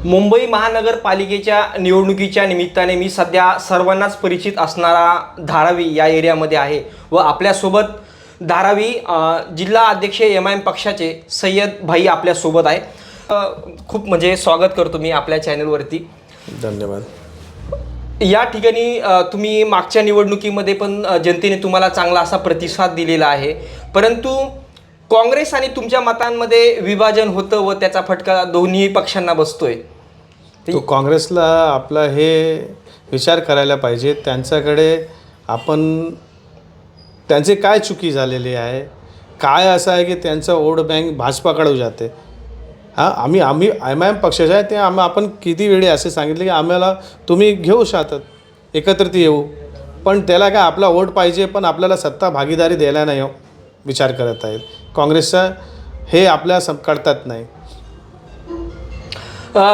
मुंबई महानगरपालिकेच्या निवडणुकीच्या निमित्ताने मी सध्या सर्वांनाच परिचित असणारा धारावी या एरियामध्ये आहे व आपल्यासोबत धारावी जिल्हा अध्यक्ष MIM पक्षाचे सय्यद भाई आपल्यासोबत आहे. खूप म्हणजे स्वागत करतो मी आपल्या चॅनलवरती. धन्यवाद. या ठिकाणी तुम्ही मागच्या निवडणुकीमध्ये पण जनतेने तुम्हाला चांगला असा प्रतिसाद दिलेला आहे, परंतु काँग्रेस आणि तुमच्या मतांमध्ये विभाजन होतं व त्याचा फटका दोन्ही पक्षांना बसतोय. तो काँग्रेसला आपला हे विचार करायला पाहिजे, त्यांच्याकडे आपण त्यांचे काय चुकी झालेली आहे, काय असं आहे की त्यांचं वोट बँक भाजपाकडे जाते. आम्ही MIM पक्षाचे आहे ते आपण किती वेळी असे सांगितले की आम्हाला तुम्ही घेऊ शकतात, एकत्रित येऊ, पण त्याला काय आपला वोट पाहिजे, पण आपल्याला सत्ता भागीदारी द्यायला नाही विचार करत आहेत. काँग्रेसचा हे आपल्या कळतात नाही.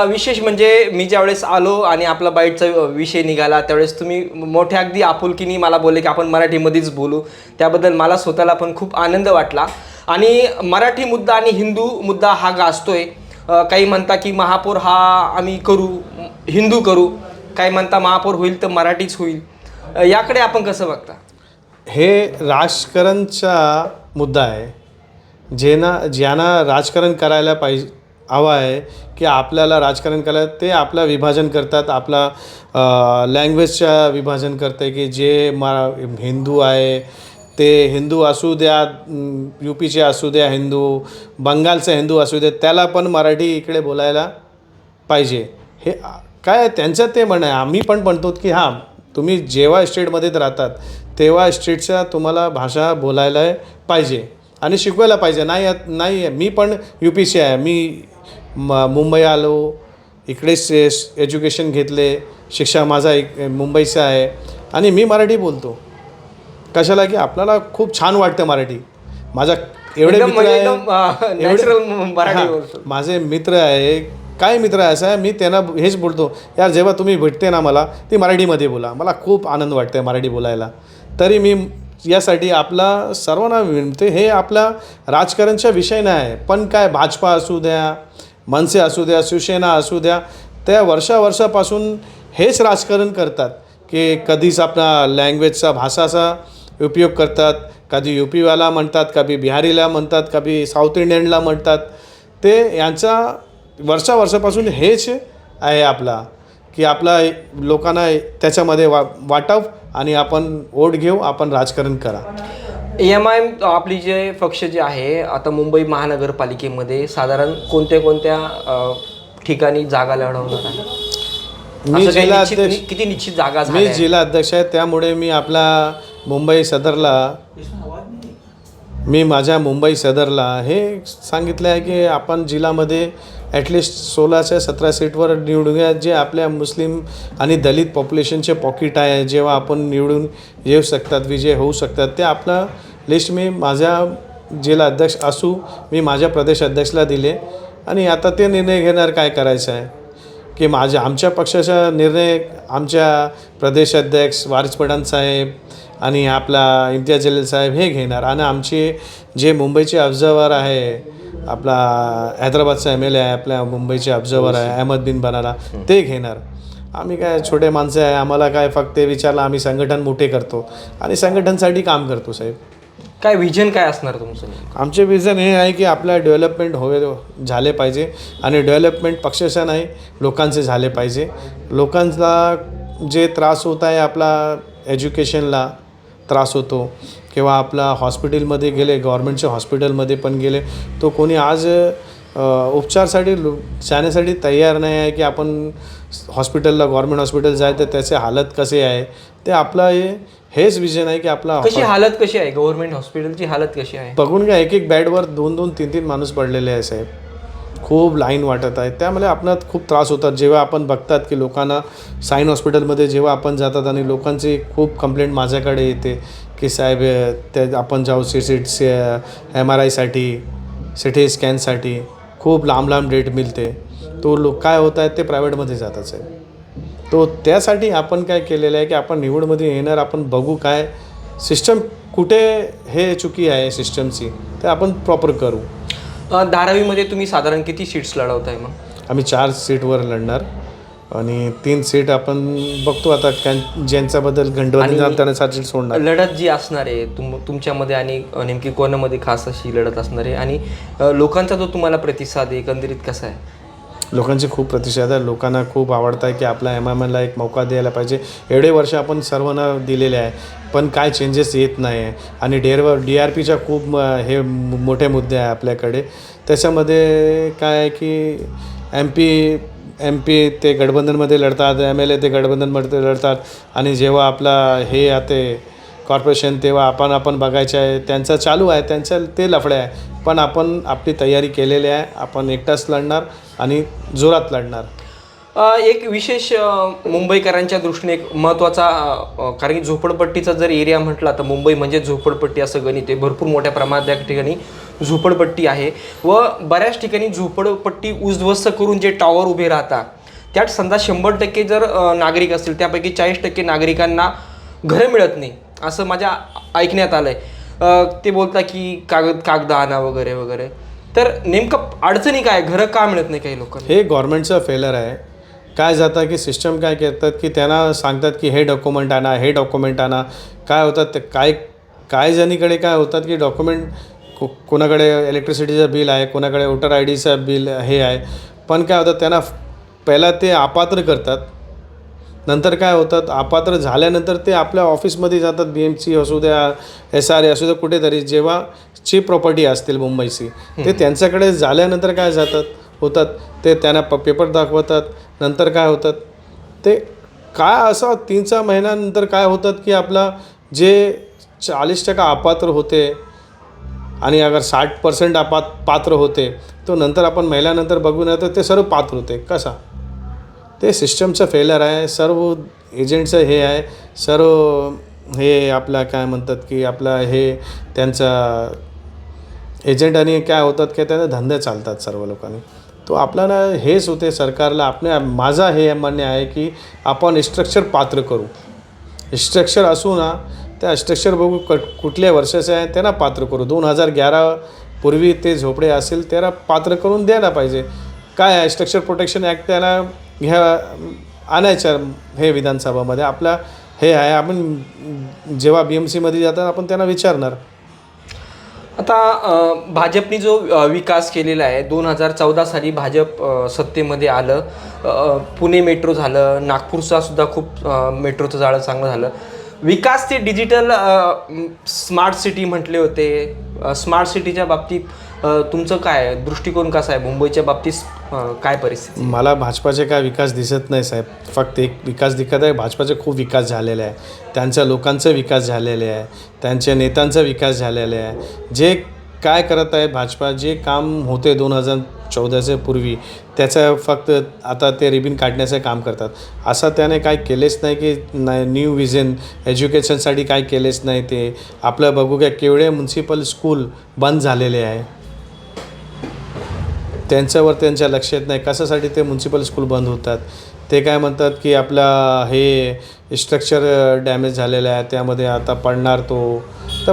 विशेष म्हणजे मी ज्यावेळेस आलो आणि आपला बाईटचा विषय निघाला त्यावेळेस तुम्ही मोठ्या अगदी आपुलकीने मला बोलले की आपण मराठीमध्येच बोलू. त्याबद्दल मला स्वतःला पण खूप आनंद वाटला. आणि मराठी मुद्दा आणि हिंदू मुद्दा हा गाजतोय. काही म्हणता की महापौर हा आम्ही करू, हिंदू करू, काही म्हणता महापौर होईल तर मराठीच होईल. याकडे आपण कसं बघता? हे राजकारणचा मुद्दा आहे. ज्यांना राजकारण करायला पाहिजे हवं आहे की आपल्याला राजकारण करायला, ते आपलं विभाजन करतात, आपला लँग्वेजच्या विभाजन करते की जे हिंदू आहे ते हिंदू असू द्या, UPचे असू द्या हिंदू, बंगालचा हिंदू असू द्या, त्याला पण मराठी इकडे बोलायला पाहिजे. हे काय त्यांचं ते म्हण आहे. आम्ही पण म्हणतो की हां, तुम्ही जेव्हा स्टेटमध्ये राहतात तेव्हा स्टेटच्या तुम्हाला भाषा बोलायला पाहिजे आणि शिकवायला पाहिजे. नाही मी पण UPचे आहे, मी मुंबई आलो, इकडेच एज्युकेशन घेतले, शिक्षा माझा मुंबईचा आहे आणि मी मराठी बोलतो. कशाला की आपल्याला खूप छान वाटतं मराठी. माझा एवढे मित्र आहे, माझे मित्र आहे, काय मित्र आहे असं आहे, मी त्यांना हेच बोलतो, यार जेव्हा तुम्ही भेटते ना मला ती मराठीमध्ये बोला, मला खूप आनंद वाटतं मराठी बोलायला. तरी मी यासाठी आपला सर्वांना विनंती, हे आपला राजकारणचा विषय नाही आहे, पण काय भाजपा असू द्या, मनसे असू द्या, शिवसेना असू द्या, त्या वर्षापासून हेच राजकारण करतात की कधीच आपला लँग्वेजचा भाषाचा उपयोग करतात. कधी UPवाला म्हणतात, कधी बिहारीला म्हणतात, कधी साऊथ इंडियनला म्हणतात. ते यांचा वर्षापासून हेच आहे आपला की आपला लोकांना त्याच्यामध्ये वाटाव आणि आपण वोट घेऊ, आपण राजकारण करा. MIM आपली जे पक्ष जे आहे आता मुंबई महानगरपालिकेमध्ये साधारण कोणत्या ठिकाणी जागा लढवणार आहे? मी जिल्हा अध्यक्ष, किती निश्चित जागा? मी जिल्हा अध्यक्ष आहे, त्यामुळे मी आपला माझ्या मुंबई सदरला हे सांगितलं आहे की आपण जिल्ह्यामध्ये ॲटलिस्ट 16 ते 17 सीटवर निवडूया, जे आपल्या मुस्लिम आणि दलित पॉप्युलेशनचे पॉकेट आहे, जेव्हा आपण निवडून येऊ शकतात, विजय होऊ शकतात, ते आपला लिस्ट मी माझ्या जिल्हा अध्यक्ष असू मी माझ्या प्रदेश अध्यक्षला दिले आणि आता ते निर्णय घेणार काय करायचं आहे की आमच्या पक्षाचा निर्णय आमच्या प्रदेश अध्यक्ष वारिस पठाण साहेब आणि आपला इम्तियाज जलील साहेब हे घेणार. आणि आमचे जे मुंबईचे ऑब्झर्वर आहे, आपला हैदराबादचा MLA आहे, आपल्या मुंबईचे ऑब्झर्वर आहे अहमद बिन बनाला, ते घेणार. आम्ही काय छोटे माणसं आहे, आम्हाला काय फक्त विचारलं, आम्ही संघटन मोठे करतो आणि संघटनसाठी काम करतो. साहेब काय विजन काय असणार तुमचं? आमचे विजन हे आहे की आपल्या डेव्हलपमेंट झाले पाहिजे आणि डेव्हलपमेंट पक्षाचा नाही, लोकांचे झाले पाहिजे. लोकांना जे त्रास होत आहे, आपला एज्युकेशनला त्रास होतो किंवा आपला हॉस्पिटलमध्ये गेले, गव्हर्मेंटच्या हॉस्पिटलमध्ये पण गेले, तो कोणी आज उपचारसाठी जाण्यासाठी तयार नाही आहे की आपण हॉस्पिटलला गव्हर्मेंट हॉस्पिटल जाय तर त्याचे हालत कसे आहे. ते आपला हेच विजन आहे की आपला हालत कशी आहे, गव्हर्मेंट हॉस्पिटलची हालत कशी आहे बघून घ्या. एक बेडवर 2-2, 3-3 माणूस पडलेले आहे साहेब. खूप लाईन वाटत आहे, त्यामुळे आपल्याला खूप त्रास होतात. जेव्हा आपण बघतात की लोकांना साईन हॉस्पिटलमध्ये जेव्हा आपण जातात आणि लोकांची खूप कंप्लेंट माझ्याकडे येते की साहेब ते आपण जाऊ MRIसाठी, CT स्कॅनसाठी खूप लांब डेट मिळते, तो लोक काय होत आहेत ते प्रायव्हेटमध्ये जातात साहेब. तो त्यासाठी आपण काय केलेलं आहे की आपण निवडमध्ये येणार, आपण बघू काय सिस्टम कुठे हे चुकी आहे सिस्टमची, ते आपण प्रॉपर करू. धारावीमध्ये तुम्ही साधारण किती सीट्स लढवताय? मग आम्ही 4 सीटवर लढणार आणि 3 सीट आपण बघतो आता ज्यांच्याबद्दल गंडवण्यासाठी सोडणार. लढत जी असणार आहे तुमच्यामध्ये आणि नेमकी कोणामध्ये खास अशी लढत असणार आहे आणि लोकांचा जो तुम्हाला प्रतिसाद आहे एकंदरीत कसा आहे? लोकांची खूप प्रतिसाद आहे. लोकांना खूप आवडतं आहे की आपला MIMला एक मौका द्यायला पाहिजे. एवढे वर्ष आपण सर्वांना दिलेले आहे पण काय चेंजेस येत नाही आहे आणि DRPच्या खूप हे मोठे मुद्दे आहे आपल्याकडे. त्याच्यामध्ये काय आहे की MP ते गठबंधनमध्ये लढतात, MLA ते गठबंधनमध्ये लढतात आणि जेव्हा आपला हे आते कॉर्पोरेशन तेव्हा आपण बघायचं आहे. त्यांचं चालू आहे, त्यांचं ते लफडे आहे पण आपण आपली तयारी केलेली आहे. आपण एकटाच लढणार आणि जोरात लढणार. एक विशेष मुंबईकरांच्या दृष्टीने एक महत्त्वाचा कारण की झोपडपट्टीचा जर एरिया म्हटला तर मुंबई म्हणजे झोपडपट्टी असं गणित आहे. भरपूर मोठ्या प्रमाणात त्या ठिकाणी झोपडपट्टी आहे व बऱ्याच ठिकाणी झोपडपट्टी उद्ध्वस्त करून जे टॉवर उभे राहतात त्यात समजा 100% जर नागरिक असतील त्यापैकी 40% नागरिकांना घरं मिळत नाही असं माझ्या ऐकण्यात आलं आहे. ते बोलतात की कागद आणा वगैरे वगैरे. तर नेमकं अडचणी काय, घरं का मिळत नाही काही लोकांना? हे गव्हर्नमेंटचं फेलर आहे. काय जातं की सिस्टम काय करतात की त्यांना सांगतात की हे डॉक्युमेंट आणा, हे डॉक्युमेंट आणा. काय होतात ते काय जणीकडे काय होतात की डॉक्युमेंट कोणाकडे इलेक्ट्रिसिटीचं बिल आहे, कोणाकडे वोटर IDचं बिल हे आहे पण काय होतं त्यांना पहिला ते अपात्र करतात. नंतर काय होतात अपात्र झाल्यानंतर ते आपल्या ऑफिसमध्ये जातात, BMC असू द्या, SRA असू द्या, कुठेतरी जेव्हा चीप प्रॉपर्टी असतील मुंबईची ते त्यांच्याकडे झाल्यानंतर काय होतात ते त्यांना पेपर दाखवतात. नंतर काय होतात ते काय असं 3-4 महिन्यानंतर काय होतात की आपला जे 40% अपात्र होते आणि अगर 60% पात्र होते तो नंतर आपण महिन्यानंतर बघून येतो ते सर्व पात्र होते. कसा? ते सिस्टमचं फेलर आहे. सर्व एजंटचं हे आहे. सर्व हे आपला काय म्हणतात की आपला हे त्यांचा एजंट आणि काय होतात की त्यांना धंदे चालतात सर्व लोकांनी. तो आपल्याला हेच होते सरकारला माझा हे म्हणणे आहे की आपण स्ट्रक्चर पात्र करू. स्ट्रक्चर असू ना त्या स्ट्रक्चर बघू कुठल्या वर्षाचे आहे त्यांना पात्र करू. 2011 पूर्वी ते झोपडे असेल त्याला पात्र करून द्यायला पाहिजे. काय आहे स्ट्रक्चर प्रोटेक्शन ॲक्ट त्याला आणायचं हे विधानसभामध्ये आपला हे आहे. आपण जेव्हा BMCमध्ये जातात आपण त्यांना विचारणार. आता भाजपने जो विकास केलेला आहे 2014 साली भाजप सत्तेमध्ये आलं. पुणे मेट्रो झालं, नागपूरचा सुद्धा खूप मेट्रोचं जाळं चांगलं झालं. विकास ते डिजिटल स्मार्ट सिटी म्हटले होते. स्मार्ट सिटीच्या बाबतीत तुमचं काय दृष्टिकोन कसा आहे? मुंबईच्या बाबतीत काय परिस्थिती? मला भाजपाचे काय विकास दिसत नाही साहेब. फक्त एक विकास दिसत आहे. भाजपाचे खूप विकास झालेले आहे. त्यांच्या लोकांचा विकास झालेले आहे, त्यांच्या नेत्यांचा विकास झालेला आहे. जे काय करत आहे भाजपा, जे काम होते 2014च्या पूर्वी त्याचं फक्त आता ते रिबीन काढण्याचं काम करतात. असं त्याने काय केलेच नाही की न्यू विजन एज्युकेशनसाठी काय केलेच नाही. ते आपलं बघू काय केवढे म्युन्सिपल स्कूल बंद झालेले आहे त्यांच्यावर त्यांच्या लक्ष येत नाही. कशासाठी ते म्युन्सिपल स्कूल बंद होतात? ते काय म्हणतात की आपला हे स्ट्रक्चर डॅमेज झालेलं आहे त्यामध्ये आता पडणार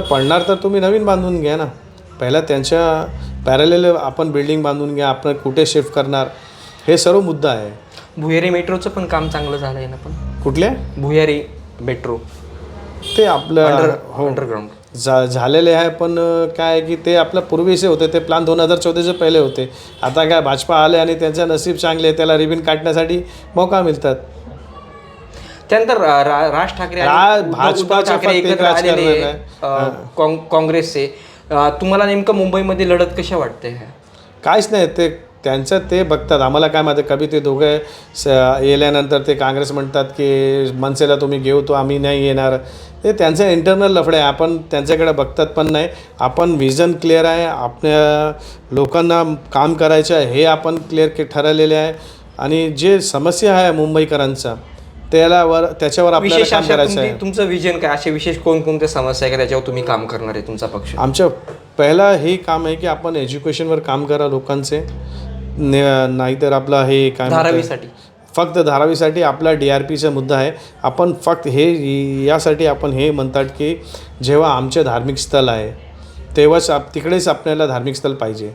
पडणार तर तुम्ही नवीन बांधून घ्या ना. पहिला त्यांच्या पॅरलेल आपण बिल्डिंग बांधून घ्या. आपण कुठे शिफ्ट करणार हे सर्व मुद्दा आहे. भुयारी मेट्रोचं पण काम चांगलं झालं आहे ना? पण कुठल्या भुयारी मेट्रो ते आपलं अंडरग्राउंड झालेले आहे पण काय आहे की ते आपल्या पूर्वीचे होते. ते प्लॅन 2014चे पहिले होते. आता काय भाजपा आले आणि त्यांच्या नसीब चांगले त्याला रिबीन काढण्यासाठी मौका मिळतात. त्यानंतर राज ठाकरे एकत्र आलेले काँग्रेसचे. तुम्हाला नेमकं मुंबईमध्ये लढत कशा वाटते? काहीच नाही. ते त्यांचं ते बघतात. आम्हाला काय माहिती कधी ते दोघे येल्यानंतर ते काँग्रेस म्हणतात की मनसेला तुम्ही घेऊ तो आम्ही नाही येणार. ते त्यांचं इंटरनल लफडे आहे. आपण त्यांच्याकडे बघतात पण नाही. आपण विजन क्लिअर आहे. आपल्या लोकांना काम करायचं आहे हे आपण क्लिअर ठरवलेले आहे आणि जे समस्या आहे मुंबईकरांचा त्याच्यावर आपल्याला काम करायचं आहे. तुमचं विजन काय? असे विशेष कोणकोणत्या समस्या आहे का त्याच्यावर तुम्ही काम करणार आहे तुमचा पक्ष? आमचं पहिला हे काम आहे की आपण एज्युकेशनवर काम करा लोकांचे. नाहीतर आपला हे काय धारावीसाठी फक्त धारावीसाठी आपला DRPचा मुद्दा आहे. आपण फक्त हे यासाठी आपण हे म्हणतात की जेव्हा आमचे धार्मिक स्थळ आहे तेव्हाच तिकडेच आपल्याला धार्मिक स्थळ पाहिजे.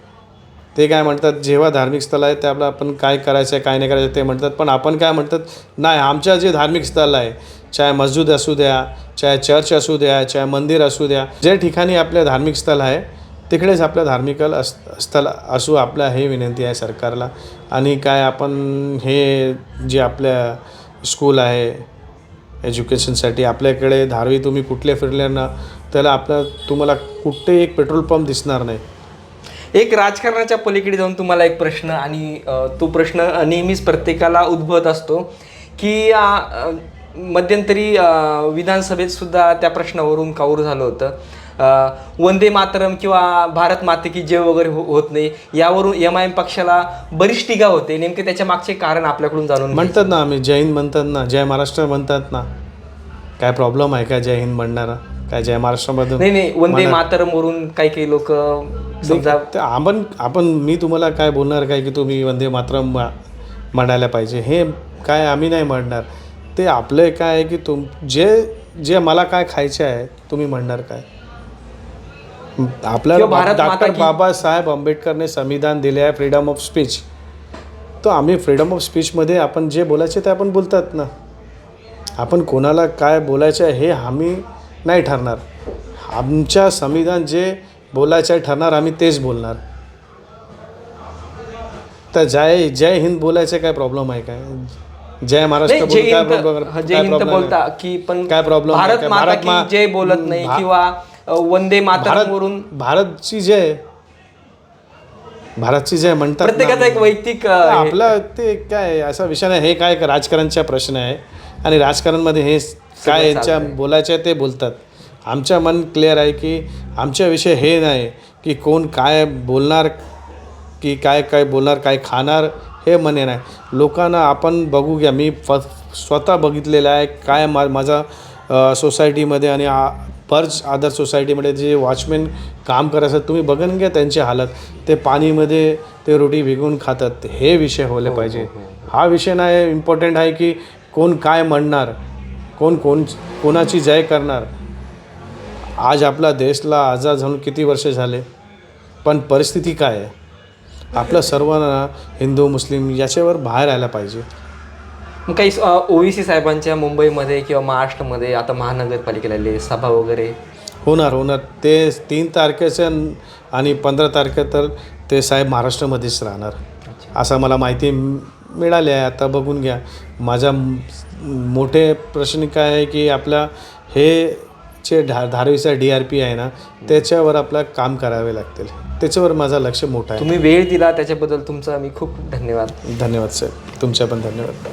ते काय म्हणतात, जेव्हा धार्मिक स्थळ आहे त्याला आपण काय करायचं आहे काय नाही करायचं ते म्हणतात, पण आपण काय म्हणतात, नाही आमच्या जे धार्मिक स्थळ आहे, चाहे मस्जिद असू द्या, चाहे चर्च असू द्या, चाहे मंदिर असू द्या, जे ठिकाणी आपल्या धार्मिक स्थळ आहे तिकडेच आपलं धार्मिक स्थळ असू, आपल्या हे विनंती आहे सरकारला. आणि काय आपण हे जे आपल्या स्कूल आहे एज्युकेशनसाठी, आपल्याकडे धारवी तुम्ही कुठले फिरले ना त्याला तुम्हाला कुठे एक पेट्रोल पंप दिसणार नाही. एक राजकारणाच्या पलीकडे जाऊन तुम्हाला एक प्रश्न, आणि तो प्रश्न नेहमीच प्रत्येकाला उद्भवत असतो की मध्यंतरी विधानसभेत सुद्धा त्या प्रश्नावरून काऊर झालं होतं. वंदे मातरम किंवा भारत माते की जय वगैरे होत नाही, यावरून MIM पक्षाला बरीच टीका होते. नेमके त्याच्या मागचे कारण आपल्याकडून जाणून म्हणतात ना, आम्ही जय हिंद म्हणतात ना, जय महाराष्ट्र म्हणतात ना, काय प्रॉब्लेम आहे का जय हिंद म्हणणारा? काय जय महाराष्ट्रामधून नाही, वंदे मातरम वरून काही लोक समजा आपण मी तुम्हाला काय बोलणार काय की तुम्ही वंदे मातरम म्हणायला पाहिजे, हे काय आम्ही नाही म्हणणार. ते आपलं काय आहे की जे मला काय खायचे आहे तुम्ही म्हणणार काय? आपल्याला डॉक्टर बाबासाहेब आंबेडकरने संविधान दिले आहे, फ्रीडम ऑफ स्पीच. तर आम्ही फ्रीडम ऑफ स्पीचमध्ये आपण जे बोलायचे ते आपण बोलतात ना. आपण कोणाला काय बोलायचं आहे हे आम्ही नाही ठरणार. आमच्या संविधान जे बोलायचं आहे ठरणार, आम्ही तेच बोलणार. तर जय हिंद बोलायचं काय प्रॉब्लेम आहे काय? जय महाराष्ट्र जय हिंद बोलता की पण काय प्रॉब्लेम? भारत माता की जय बोलत नाही किंवा वंदे मातरम वरून भारतची जय म्हणतात. प्रत्येकाचा एक वैयक्तिक आपला ते काय असा विषय नाही. हे काय राजकारणचा प्रश्न आहे आणि राजकारणमध्ये हे काय यांच्या बोलायचं आहे ते बोलतात. आमच्या मन क्लिअर आहे की आमच्या विषय हे नाही की कोण काय बोलणार की काय बोलणार, काय खाणार, हे म्हणे नाही. लोकांना आपण बघू घ्या, मी स्वतः बघितलेलं आहे काय माझा सोसायटीमध्ये आणि पर्च अदर सोसायटीमध्ये जे वॉचमॅन काम करायचं तुम्ही बघून घ्या त्यांची हालत. ते पाणीमध्ये ते रोटी भिगून खातात. हे विषय होले पाहिजे. हा विषय नाही इम्पॉर्टंट आहे की कोण काय म्हणणार, कोणाची जय करणार. आज आपला देशला आझाद झाून किती वर्ष झाले, पण परिस्थिती काय आहे? आपल्या सर्वांना हिंदू मुस्लिम याच्यावर बाहेर यायला पाहिजे. मग काही OVC साहेबांच्या मुंबईमध्ये किंवा महाराष्ट्रामध्ये आता महानगरपालिकेला सभा वगैरे होणार. ते 3 तारखेच्या आणि 15 तारखे तर ते साहेब महाराष्ट्रामध्येच राहणार असं मला माहिती मिळाली आहे. आता बघून घ्या. माझा मोठे प्रश्न काय आहे की आपल्या हे जे धारावीचा DRP आहे ना त्याच्यावर आपलं काम करावे लागतील. त्याच्यावर माझं लक्ष मोठं आहे. तुम्ही वेळ दिला त्याच्याबद्दल तुमचा मी खूप धन्यवाद. धन्यवाद साहेब, तुमच्या पण धन्यवाद.